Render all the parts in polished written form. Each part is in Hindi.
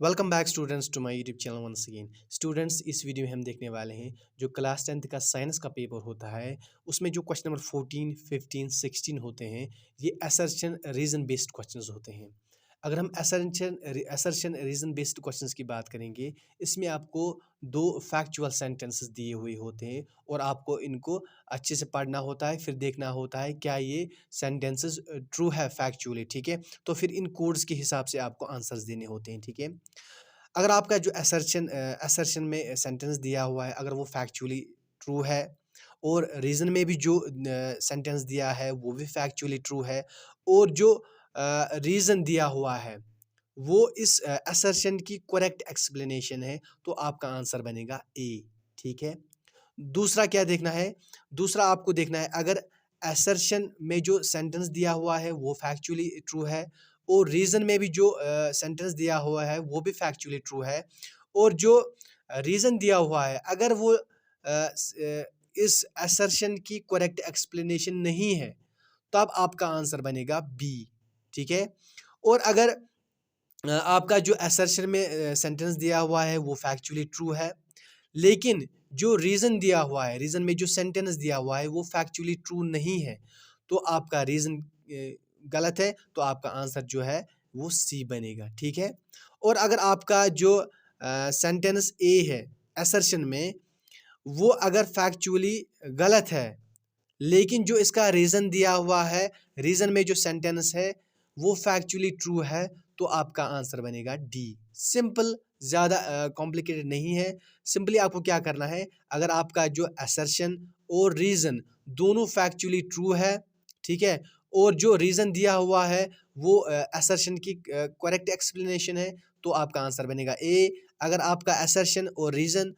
Welcome back students to my YouTube channel once again. Students, इस वीडियो में हम देखने वाले हैं जो क्लास 10th का साइंस का पेपर होता है उसमें जो क्वेश्चन नंबर 14, 15, 16 होते हैं ये असर्शन रीजन बेस्ड क्वेश्चंस होते हैं। अगर हम असर्शन रीजन बेस्ड क्वेश्चंस की बात करेंगे, इसमें आपको दो फैक्चुअल सेंटेंसेस दिए हुए होते हैं और आपको इनको अच्छे से पढ़ना होता है, फिर देखना होता है क्या ये सेंटेंसेस ट्रू है फैक्चुअली। ठीक है, तो फिर इन कोड्स के हिसाब से आपको आंसर्स देने होते हैं। ठीक है, अगर आपका जो असर्शन में सेंटेंस दिया हुआ है अगर वो फैक्चुअली ट्रू है और रीज़न में भी जो सेंटेंस दिया है वो भी फैक्चुअली ट्रू है और जो रीज़न दिया हुआ है वो इस असर्शन की करेक्ट एक्सप्लेनेशन है, तो आपका आंसर बनेगा ए। ठीक है, दूसरा क्या देखना है? दूसरा आपको देखना है अगर असर्शन में जो सेंटेंस दिया हुआ है वो फैक्चुअली ट्रू है और रीज़न में भी जो सेंटेंस दिया हुआ है वो भी फैक्चुअली ट्रू है और जो रीज़न दिया हुआ है अगर वो इस असर्शन की करेक्ट एक्सप्लेनेशन नहीं है, तब आपका आंसर बनेगा बी। ठीक है, और अगर आपका जो असर्शन में सेंटेंस दिया हुआ है वो फैक्चुअली ट्रू है लेकिन जो रीज़न दिया हुआ है, रीज़न में जो सेंटेंस दिया हुआ है वो फैक्चुअली ट्रू नहीं है, तो आपका रीज़न गलत है, तो आपका आंसर जो है वो सी बनेगा। ठीक है, और अगर आपका जो सेंटेंस ए है असर्शन में वो अगर फैक्चुअली गलत है लेकिन जो इसका रीज़न दिया हुआ है, रीज़न में जो सेंटेंस है वो फैक्चुअली ट्रू है, तो आपका आंसर बनेगा डी। सिंपल, ज़्यादा कॉम्प्लिकेटेड नहीं है। सिंपली आपको क्या करना है, अगर आपका जो असर्शन और रीज़न दोनों फैक्चुअली ट्रू है, ठीक है, और जो रीज़न दिया हुआ है वो असर्शन की करेक्ट एक्सप्लेनेशन है, तो आपका आंसर बनेगा ए। अगर आपका असर्शन और रीज़न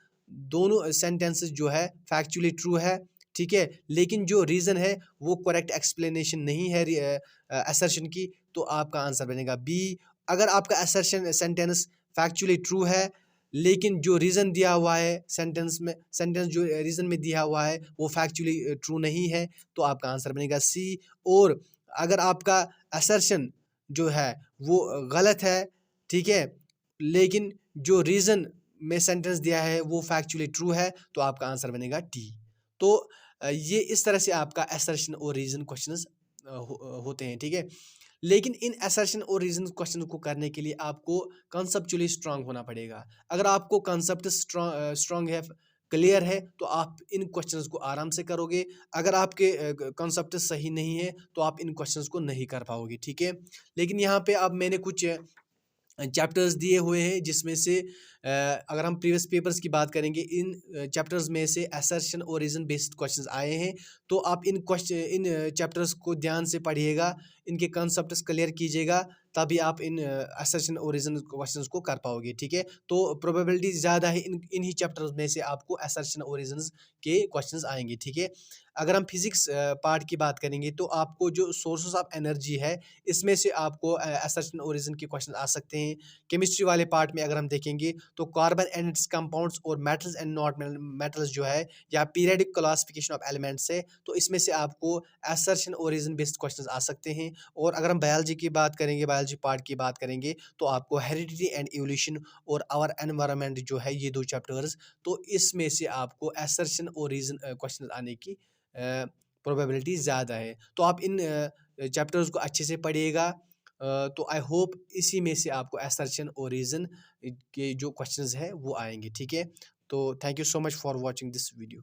दोनों सेंटेंसेस जो है फैक्चुअली ट्रू है, ठीक है, लेकिन जो रीज़न है वो करेक्ट एक्सप्लेनेशन नहीं है असर्शन की, तो आपका आंसर बनेगा बी। अगर आपका असर्शन सेंटेंस फैक्चुअली ट्रू है लेकिन जो रीज़न दिया हुआ है सेंटेंस जो रीज़न में दिया हुआ है वो फैक्चुअली ट्रू नहीं है, तो आपका आंसर बनेगा सी। और अगर आपका असर्शन जो है वो गलत है, ठीक है, लेकिन जो रीज़न में सेंटेंस दिया है वो फैक्चुअली ट्रू है, तो आपका आंसर बनेगा डी। तो ये इस तरह से आपका असर्शन और रीज़न क्वेश्चंस होते हैं। ठीक है, लेकिन इन असर्शन और रीज़न क्वेश्चन को करने के लिए आपको कॉन्सेप्चुअली स्ट्रांग होना पड़ेगा। अगर आपको कॉन्सेप्ट स्ट्रांग है, क्लियर है, तो आप इन क्वेश्चंस को आराम से करोगे। अगर आपके कॉन्सेप्ट सही नहीं है तो आप इन क्वेश्चंस को नहीं कर पाओगे। ठीक है, लेकिन यहाँ पे अब मैंने कुछ चैप्टर्स दिए हुए हैं जिसमें से अगर हम प्रीवियस पेपर्स की बात करेंगे, इन चैप्टर्स में से असर्शन और रीज़न बेस्ड क्वेश्चंस आए हैं, तो आप इन चैप्टर्स को ध्यान से पढ़िएगा, इनके कॉन्सेप्ट्स क्लियर कीजिएगा, तभी आप इन असर्शन और रीज़न क्वेश्चंस को कर पाओगे। ठीक है, तो प्रोबेबिलिटी ज़्यादा है इन्हीं चैप्टर्स में से आपको असर्शन और रीजंस के क्वेश्चंस आएंगे। ठीक है, अगर हम फिजिक्स पार्ट की बात करेंगे तो आपको जो सोर्सेस ऑफ एनर्जी है इसमें से आपको असर्शन और रीज़न के क्वेश्चन आ सकते हैं। केमिस्ट्री वाले पार्ट में अगर हम देखेंगे तो कार्बन एंड इट्स कंपाउंड्स और मेटल्स एंड नॉट मेटल्स जो है या पीरियडिक क्लासिफिकेशन ऑफ एलिमेंट्स है, तो इसमें से आपको असर्शन और रीज़न बेस्ड क्वेश्चंस आ सकते हैं। और अगर हम बायोलॉजी की बात करेंगे, बायोलॉजी पार्ट की बात करेंगे, तो आपको हेरिडिटी एंड इवोल्यूशन और आवर एनवायरनमेंट जो है ये दो चैप्टर्स, तो इसमें से आपको असर्शन और रीज़न क्वेश्चन आने की प्रोबेबिलिटी ज़्यादा है। तो आप इन चैप्टर्स को अच्छे से पढ़िएगा। तो आई होप इसी में से आपको असर्शन और रीज़न के जो क्वेश्चंस हैं वो आएंगे। ठीक है, तो thank you so much for watching this video.